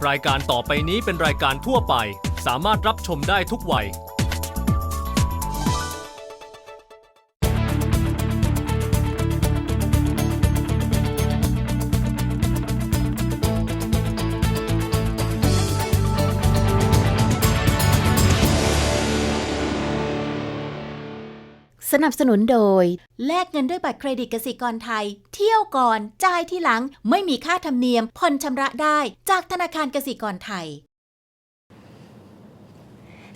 รายการต่อไปนี้เป็นรายการทั่วไปสามารถรับชมได้ทุกวัยสนับสนุนโดยแลกเงินด้วยบัตรเครดิตกสิกรไทยเที่ยวก่อนจ่ายทีหลังไม่มีค่าธรรมเนียมผ่อนชำระได้จากธนาคารกสิกรไทย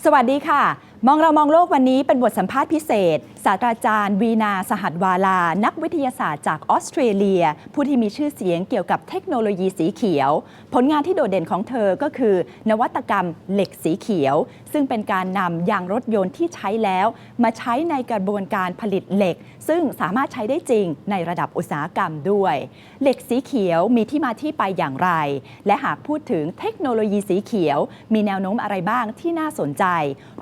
สวัสดีค่ะมองเรามองโลกวันนี้เป็นบทสัมภาษณ์พิเศษศาสตราจารย์วีนาสหัสวาลานักวิทยาศาสตร์จากออสเตรเลียผู้ที่มีชื่อเสียงเกี่ยวกับเทคโนโลยีสีเขียวผลงานที่โดดเด่นของเธอก็คือนวัตกรรมเหล็กสีเขียวซึ่งเป็นการนำยางรถยนต์ที่ใช้แล้วมาใช้ในกระบวนการผลิตเหล็กซึ่งสามารถใช้ได้จริงในระดับอุตสาหกรรมด้วยเหล็กสีเขียวมีที่มาที่ไปอย่างไรและหากพูดถึงเทคโนโลยีสีเขียวมีแนวโน้มอะไรบ้างที่น่าสนใจ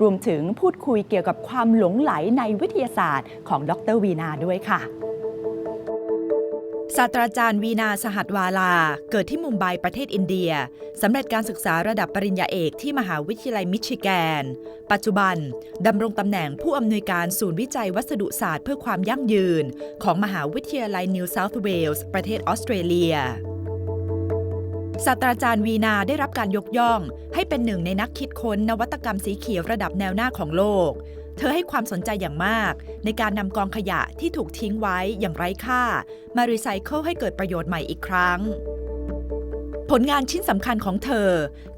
รวมถึงพูดคุยเกี่ยวกับความหลงไหลในวิทยาศาสตร์ของดร.วีนาด้วยค่ะศาสตราจารย์วีนาสหัสวาลาเกิดที่มุมไบประเทศอินเดียสำเร็จการศึกษาระดับปริญญาเอกที่มหาวิทยาลัยมิชิแกนปัจจุบันดำรงตำแหน่งผู้อำนวยการศูนย์วิจัยวัสดุศาสตร์เพื่อความยั่งยืนของมหาวิทยาลัยนิวเซาท์เวลส์ประเทศออสเตรเลียศาสตราจารย์วีนาได้รับการยกย่องให้เป็นหนึ่งในนักคิดค้นนวัตกรรมสีเขียวระดับแนวหน้าของโลกเธอให้ความสนใจอย่างมากในการนำกองขยะที่ถูกทิ้งไว้อย่างไร้ค่ามารีไซเคิลให้เกิดประโยชน์ใหม่อีกครั้งผลงานชิ้นสำคัญของเธอ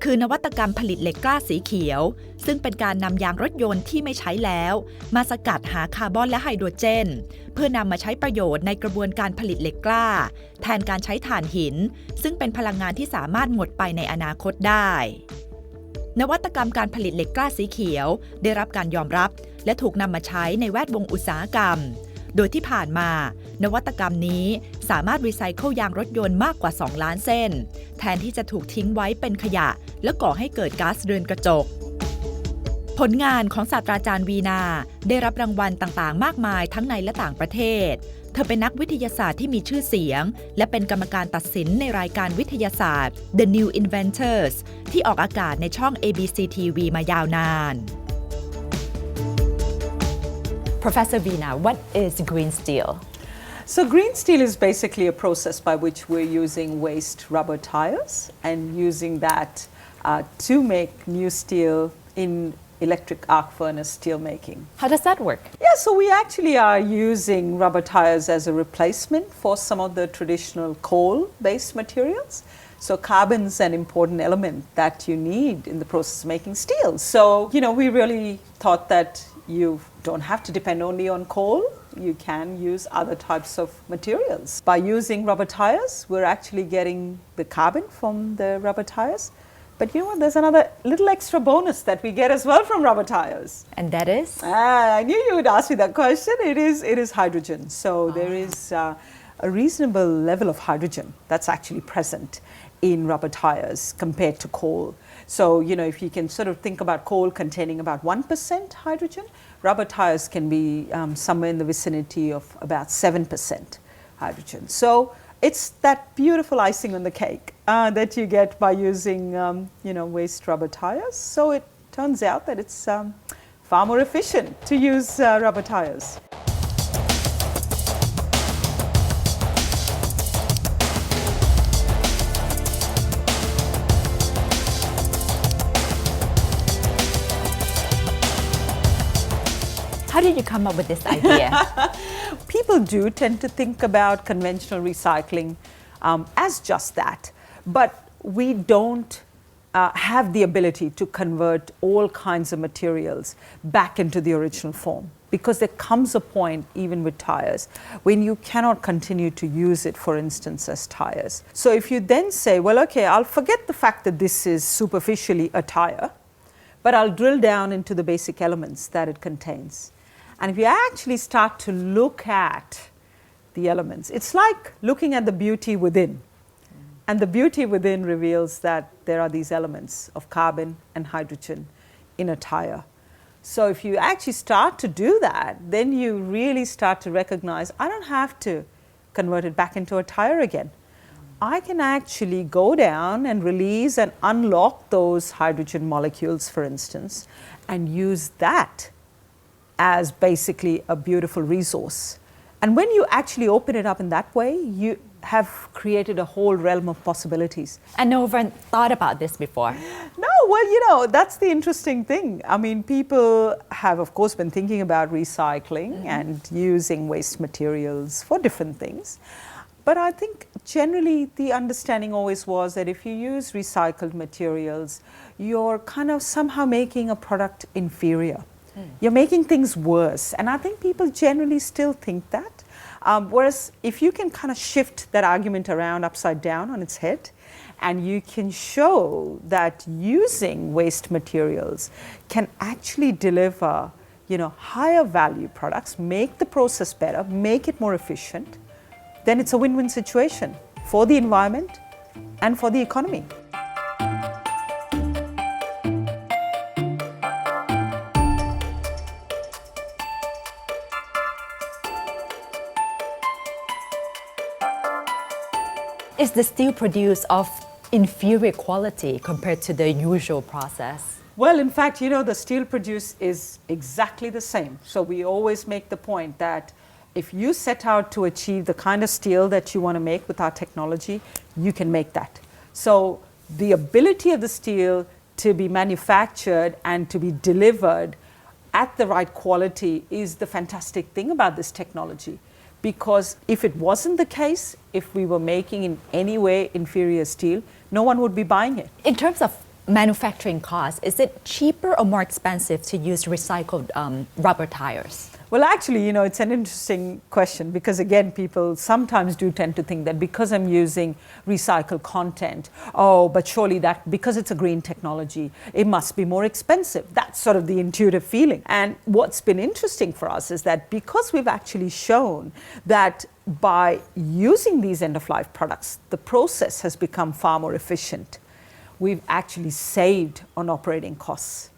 คือนวัตกรรมผลิตเหล็กกล้าสีเขียวซึ่งเป็นการนำยางรถยนต์ที่ไม่ใช้แล้วมาสกัดหาคาร์บอนและไฮโดรเจนเพื่อนำมาใช้ประโยชน์ในกระบวนการผลิตเหล็กกล้าแทนการใช้ถ่านหินซึ่งเป็นพลังงานที่สามารถหมดไปในอนาคตได้นวัตกรรมการผลิตเหล็กกล้าสีเขียวได้รับการยอมรับและถูกนำมาใช้ในแวดวงอุตสาหกรรมโดยที่ผ่านมานวัตกรรมนี้สามารถรีไซเคิลยางรถยนต์มากกว่า2ล้านเส้นแทนที่จะถูกทิ้งไว้เป็นขยะและก่อให้เกิดก๊าซเรือนกระจกผลงานของศาสตราจารย์วีนาได้รับรางวัลต่างๆมากมายทั้งในและต่างประเทศเธอเป็นนักวิทยาศาสตร์ที่มีชื่อเสียงและเป็นกรรมการตัดสินในรายการวิทยาศาสตร์ The New Inventors ที่ออกอากาศในช่อง ABC TV มายาวนาน Professor Veena, what is green steel? So green steel is basically a process by which we're using waste rubber tires and using that to make new steel in electric arc furnace steel making. How does that work? Yeah, so we actually are using rubber tires as a replacement for some of the traditional coal-based materials. So carbon's an important element that you need in the process of making steel. So, we really thought that you don't have to depend only on coal. You can use other types of materials. By using rubber tires, we're actually getting the carbon from the rubber tires. But you know what, there's another little extra bonus that we get as well from rubber tires. And that is? I knew you would ask me that question. It is hydrogen. So there is a reasonable level of hydrogen that's actually present in rubber tires compared to coal. So, if you can sort of think about coal containing about 1% hydrogen, rubber tires can be somewhere in the vicinity of about 7% hydrogen. So it's that beautiful icing on the cake that you get by using, waste rubber tires. So it turns out that it's far more efficient to use rubber tires. How did you come up with this idea? People do tend to think about conventional recycling as just that, but we don't have the ability to convert all kinds of materials back into the original form, because there comes a point, even with tires, when you cannot continue to use it, for instance, as tires. So if you then say, well, okay, I'll forget the fact that this is superficially a tire, but I'll drill down into the basic elements that it contains. And if you actually start to look at the elements, it's like looking at the beauty within. And the beauty within reveals that there are these elements of carbon and hydrogen in a tire. So if you actually start to do that, then you really start to recognize, I don't have to convert it back into a tire again. I can actually go down and release and unlock those hydrogen molecules, for instance, and use that as basically a beautiful resource. And when you actually open it up in that way, you have created a whole realm of possibilities. I never thought about this before. No, well, that's the interesting thing. I mean, people have, of course, been thinking about recycling and using waste materials for different things. But I think generally the understanding always was that if you use recycled materials, you're kind of somehow making a product inferior. You're making things worse. And I think people generally still think that. Whereas if you can kind of shift that argument around upside down on its head, and you can show that using waste materials can actually deliver, higher value products, make the process better, make it more efficient, then it's a win-win situation for the environment and for the economy. Is the steel produced of inferior quality compared to the usual process? Well, in fact, the steel produced is exactly the same. So we always make the point that if you set out to achieve the kind of steel that you want to make with our technology, you can make that. So the ability of the steel to be manufactured and to be delivered at the right quality is the fantastic thing about this technology. Because if it wasn't the case, if we were making in any way inferior steel, no one would be buying it. In terms of manufacturing costs, is it cheaper or more expensive to use recycled rubber tires? Well, actually, it's an interesting question because, again, people sometimes do tend to think that because I'm using recycled content, but surely that because it's a green technology, it must be more expensive. That's sort of the intuitive feeling. And what's been interesting for us is that because we've actually shown that by using these end-of-life products, the process has become far more efficient, we've actually saved on operating costs.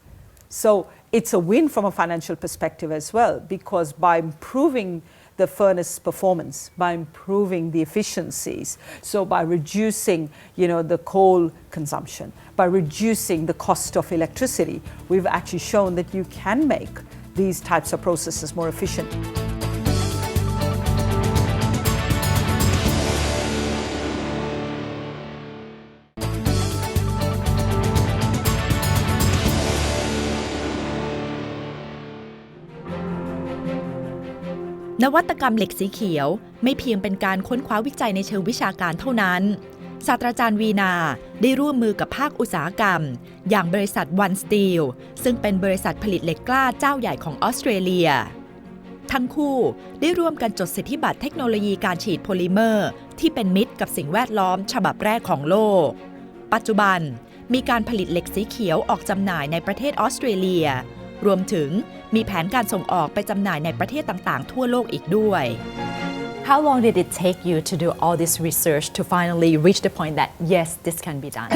So it's a win from a financial perspective as well, because by improving the furnace performance, by improving the efficiencies, so by reducing, the coal consumption, by reducing the cost of electricity, we've actually shown that you can make these types of processes more efficient.นวัตกรรมเหล็กสีเขียวไม่เพียงเป็นการค้นคว้าวิจัยในเชิงวิชาการเท่านั้นศาสตราจารย์วีนาได้ร่วมมือกับภาคอุตสาหกรรมอย่างบริษัท One Steel ซึ่งเป็นบริษัทผลิตเหล็กกล้าเจ้าใหญ่ของออสเตรเลียทั้งคู่ได้ร่วมกันจดสิทธิบัตรเทคโนโลยีการฉีดโพลิเมอร์ที่เป็นมิตรกับสิ่งแวดล้อมฉบับแรกของโลกปัจจุบันมีการผลิตเหล็กสีเขียวออกจำหน่ายในประเทศออสเตรเลียรวมถึงมีแผนการส่งออกไปจำหน่ายในประเทศต่างๆทั่วโลกอีกด้วย How long did it take you to do all this research to finally reach the point that yes, this can be done?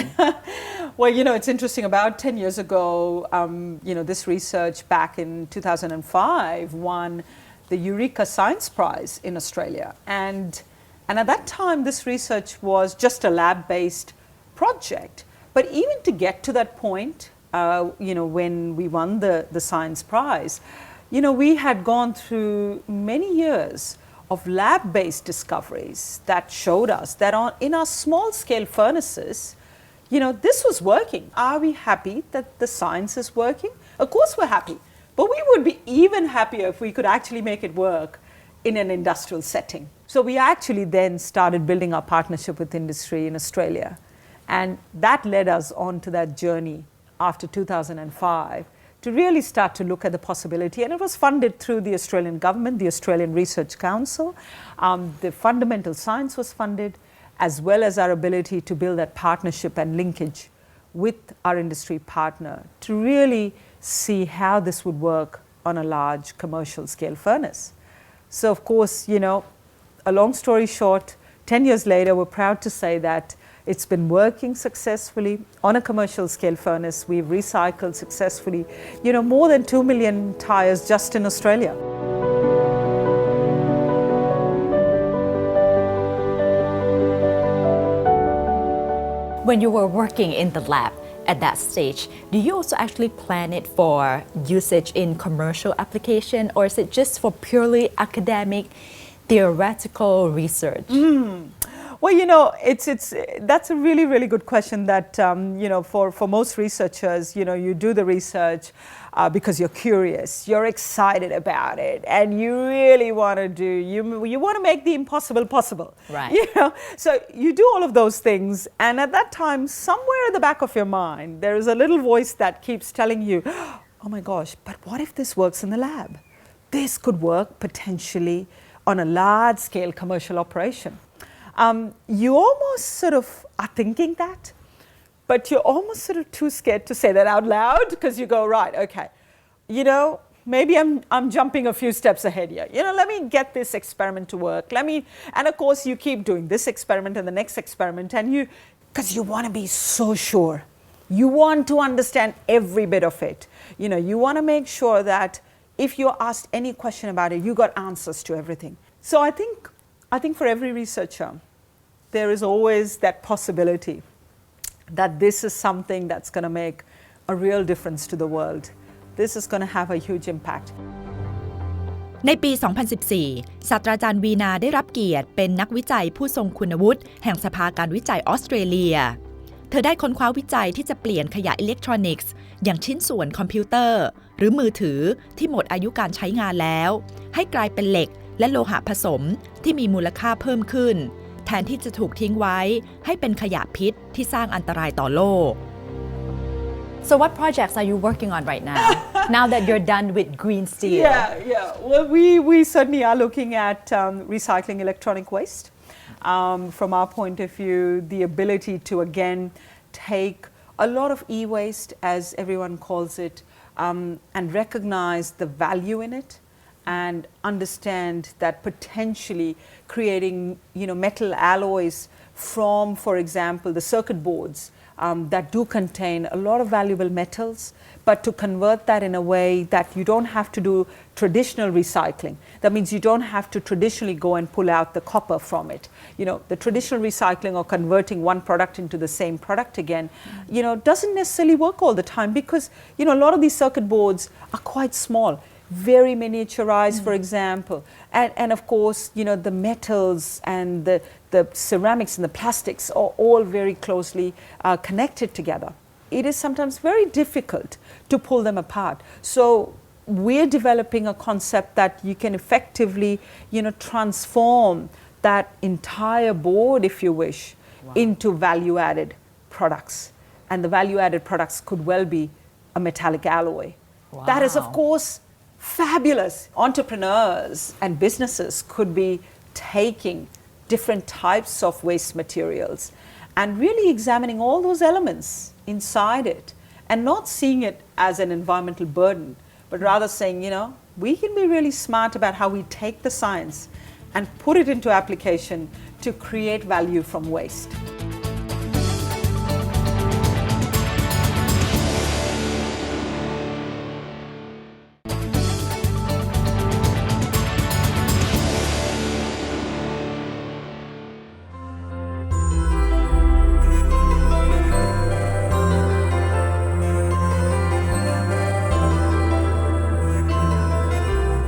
Well, it's interesting. About 10 years ago, this research back in 2005 won the Eureka Science Prize in Australia. And at that time, this research was just a lab-based project. But even to get to that point, when we won the Science Prize, we had gone through many years of lab-based discoveries that showed us that in our small-scale furnaces, this was working. Are we happy that the science is working? Of course we're happy. But we would be even happier if we could actually make it work in an industrial setting. So we actually then started building our partnership with industry in Australia. And that led us on to that journey after 2005 to really start to look at the possibility. And it was funded through the Australian government, the Australian Research Council. The fundamental science was funded, as well as our ability to build that partnership and linkage with our industry partner to really see how this would work on a large commercial scale furnace. So of course, a long story short, 10 years later, we're proud to say that it's been working successfully on a commercial scale furnace. We've recycled successfully, more than 2 million tires just in Australia. When you were working in the lab at that stage, do you also actually plan it for usage in commercial application, or is it just for purely academic, theoretical research? Well, that's a really, really good question that, for most researchers, you do the research because you're curious, you're excited about it, and you really want to you want to make the impossible possible. Right. So you do all of those things, and at that time, somewhere at the back of your mind, there is a little voice that keeps telling you, oh my gosh, but what if this works in the lab? This could work potentially on a large-scale commercial operation. You almost sort of are thinking that, but you're almost sort of too scared to say that out loud because you go, right, okay, maybe I'm jumping a few steps ahead here. Let me get this experiment to work. And of course you keep doing this experiment and the next experiment, and because you want to be so sure. You want to understand every bit of it. You want to make sure that if you're asked any question about it, you got answers to everything. So I think for every researcher, there is always that possibility that this is something that's going to make a real difference to the world. This is going to have a huge impact. ในปี 2014 ศาสตราจารย์วีนาได้รับเกียรติเป็นนักวิจัยผู้ทรงคุณวุฒิแห่งสภาการวิจัยออสเตรเลีย เธอได้ค้นคว้าวิจัยที่จะเปลี่ยนขยะอิเล็กทรอนิกส์อย่างชิ้นส่วนคอมพิวเตอร์หรือมือถือที่หมดอายุการใช้งานแล้วให้กลายเป็นเหล็กและโลหะผสมที่มีมูลค่าเพิ่มขึ้นแทนที่จะถูกทิ้งไว้ให้เป็นขยะพิษที่สร้างอันตรายต่อโลก So what projects are you working on right now? Now that you're done with green steel? Yeah. Well, we certainly are looking at recycling electronic waste. From our point of view, the ability to again take a lot of e-waste, as everyone calls it, and recognize the value in it, and understand that potentially creating metal alloys from, for example, the circuit boards that do contain a lot of valuable metals, but to convert that in a way that you don't have to do traditional recycling. That means you don't have to traditionally go and pull out the copper from it. The traditional recycling or converting one product into the same product again, doesn't necessarily work all the time because, a lot of these circuit boards are quite small. Very miniaturized, for example, and of course, the metals and the ceramics and the plastics are all very closely connected together. It is sometimes very difficult to pull them apart. So we're developing a concept that you can effectively, transform that entire board, if you wish, into value-added products, and the value-added products could well be a metallic alloy. Wow. That is, of course, fabulous. Entrepreneurs and businesses could be taking different types of waste materials and really examining all those elements inside it and not seeing it as an environmental burden, but rather saying, we can be really smart about how we take the science and put it into application to create value from waste.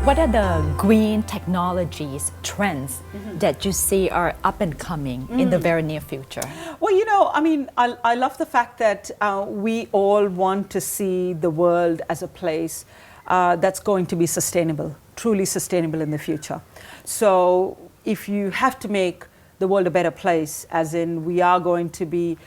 What are the green technologies, trends that you see are up and coming in the very near future? Well, I love the fact that we all want to see the world as a place that's going to be sustainable, truly sustainable in the future. So if you have to make the world a better place, as in we are going to be,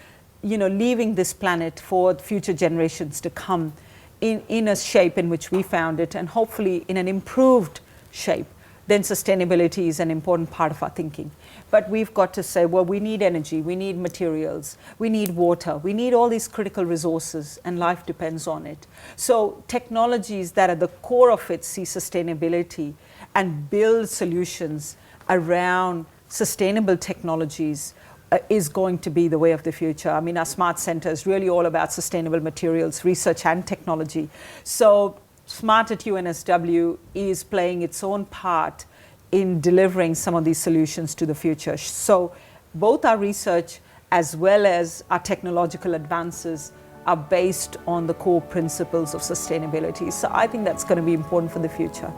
leaving this planet for future generations to come, in a shape in which we found it, and hopefully in an improved shape, then sustainability is an important part of our thinking. But we've got to say, well, we need energy, we need materials, we need water, we need all these critical resources, and life depends on it. So technologies that at the core of it see sustainability and build solutions around sustainable technologies is going to be the way of the future. Our Smart Center is really all about sustainable materials, research and technology. So Smart at UNSW is playing its own part in delivering some of these solutions to the future. So both our research as well as our technological advances are based on the core principles of sustainability. So I think that's going to be important for the future.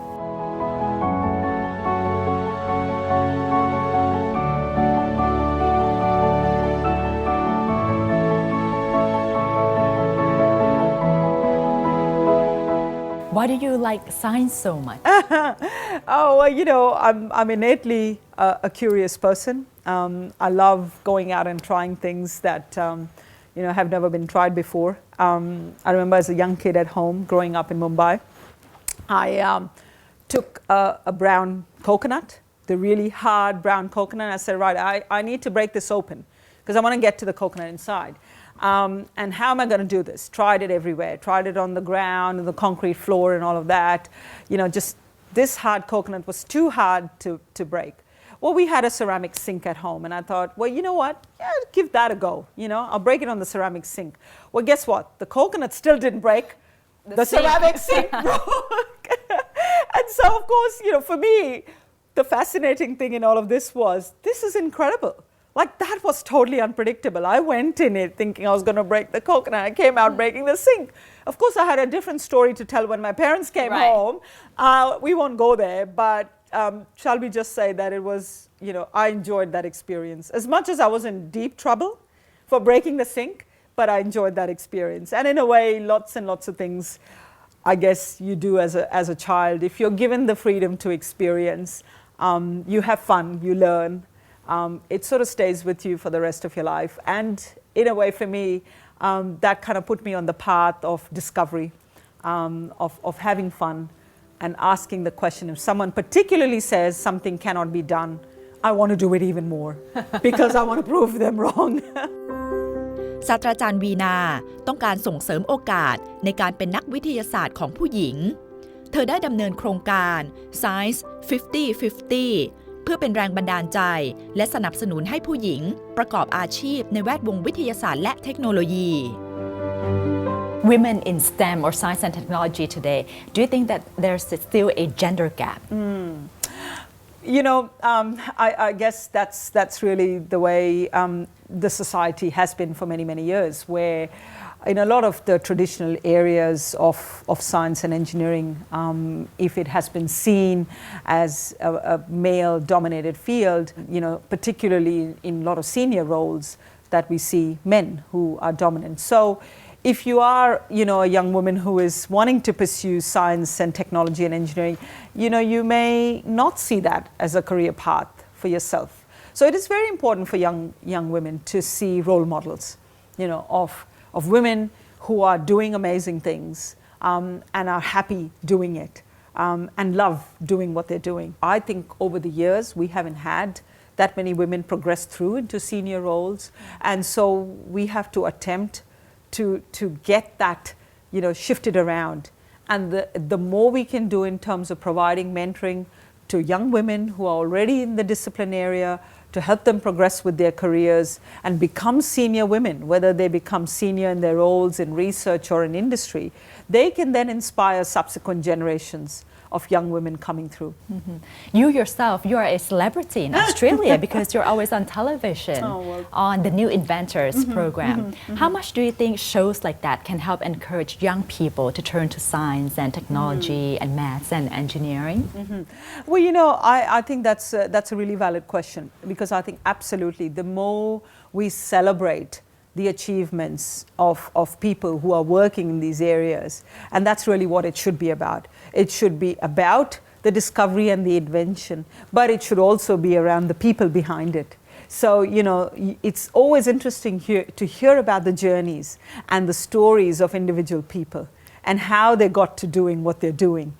Why do you like science so much? Oh, well, you know, I'm innately a curious person. I love going out and trying things that, you know, have never been tried before. I remember as a young kid at home, growing up in Mumbai, I took a brown coconut, the really hard brown coconut, and I said, right, I need to break this open because I want to get to the coconut inside. And how am I going to do this? Tried it everywhere. Tried it on the ground, on the concrete floor and all of that. You know, just this hard coconut was too hard to break. Well, we had a ceramic sink at home, and I thought, well, you know what? Yeah, give that a go. You know, I'll break it on the ceramic sink. Well, guess what? The coconut still didn't break. The ceramic sink broke. And so, of course, you know, for me, the fascinating thing in all of this was, this is incredible. Like, that was totally unpredictable. I went in it thinking I was going to break the coconut. I came out breaking the sink. Of course, I had a different story to tell when my parents came home. We won't go there, but shall we just say that it was, you know, I enjoyed that experience. As much as I was in deep trouble for breaking the sink, but I enjoyed that experience. And in a way, lots and lots of things, I guess, you do as a child. If you're given the freedom to experience, you have fun, you learn. It sort of stays with you for the rest of your life. And in a way, for me, that kind of put me on the path of discovery, of having fun and asking the question. If someone particularly says something cannot be done, I want to do it even more because I want to prove them wrong. ศาสตราจารย์วีนาต้องการส่งเสริมโอกาสในการเป็นนักวิทยาศาสตร์ของผู้หญิง เธอได้ดำเนินโครงการ Science 50-50 เพื่อเป็นแรงบันดาลใจและสนับสนุนให้ผู้หญิงประกอบอาชีพในแวดวงวิทยาศาสตร์และเทคโนโลยี Women in STEM or science and technology today, do you think that there's still a gender gap? You know, I guess that's really the way the society has been for many, many years, where in a lot of the traditional areas of science and engineering, if it has been seen as a male-dominated field, you know, particularly in a lot of senior roles, that we see men who are dominant. So if you are, you know, a young woman who is wanting to pursue science and technology and engineering, you know, you may not see that as a career path for yourself. So it is very important for young women to see role models, you know, of women who are doing amazing things and are happy doing it and love doing what they're doing. I think over the years we haven't had that many women progress through into senior roles, and so we have to attempt to get that, you know, shifted around. And the more we can do in terms of providing mentoring to young women who are already in the discipline area, to help them progress with their careers and become senior women, whether they become senior in their roles in research or in industry, they can then inspire subsequent generations of young women coming through. Mm-hmm. You yourself, you are a celebrity in Australia because you're always on television on the New Inventors program. How much do you think shows like that can help encourage young people to turn to science and technology and maths and engineering? Well, you know, I think that's a really valid question, because I think absolutely the more we celebrate the achievements of people who are working in these areas, and that's really what it should be about. It should be about the discovery and the invention, but it should also be around the people behind it. So, you know, it's always interesting to hear about the journeys and the stories of individual people and how they got to doing what they're doing,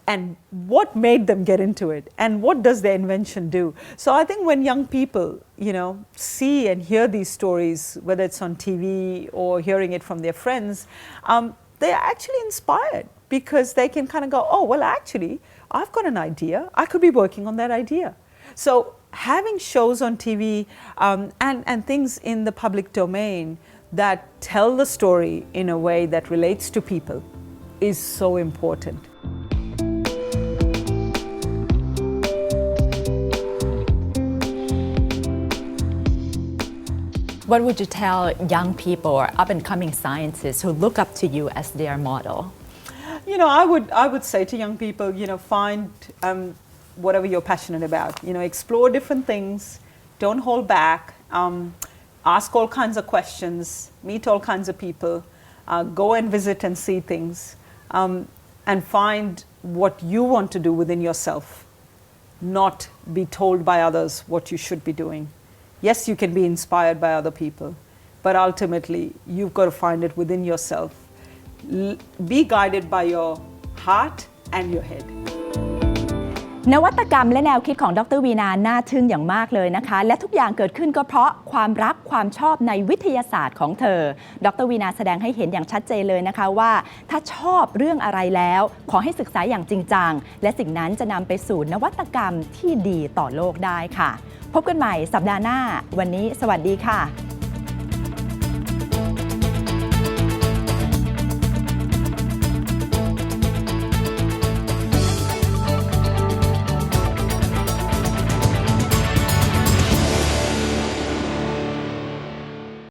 and what made them get into it, and what does their invention do. So I think when young people, you know, see and hear these stories, whether it's on TV or hearing it from their friends, they're actually inspired, because they can kind of go, oh, well, actually, I've got an idea. I could be working on that idea. So having shows on TV and things in the public domain that tell the story in a way that relates to people is so important. What would you tell young people or up-and-coming scientists who look up to you as their model? You know, I would say to young people, you know, find whatever you're passionate about. You know, explore different things. Don't hold back. Ask all kinds of questions. Meet all kinds of people. Go and visit and see things. And find what you want to do within yourself. Not be told by others what you should be doing. Yes, you can be inspired by other people, but ultimately you've got to find it within yourself. Be guided by your heart and your head. นวัตกรรมและแนวคิดของดร.วีนาน่าทึ่งอย่างมากเลยนะคะและทุกอย่างเกิดขึ้นก็เพราะความรักความชอบในวิทยาศาสตร์ของเธอดร.วีนาแสดงให้เห็นอย่างชัดเจนเลยนะคะว่าถ้าชอบเรื่องอะไรแล้วขอให้ศึกษาอย่างจริงจังและสิ่งนั้นจะนำไปสู่นวัตกรรมที่ดีต่อโลกได้ค่ะพบกันใหม่สัปดาห์หน้าวันนี้สวัสดีค่ะ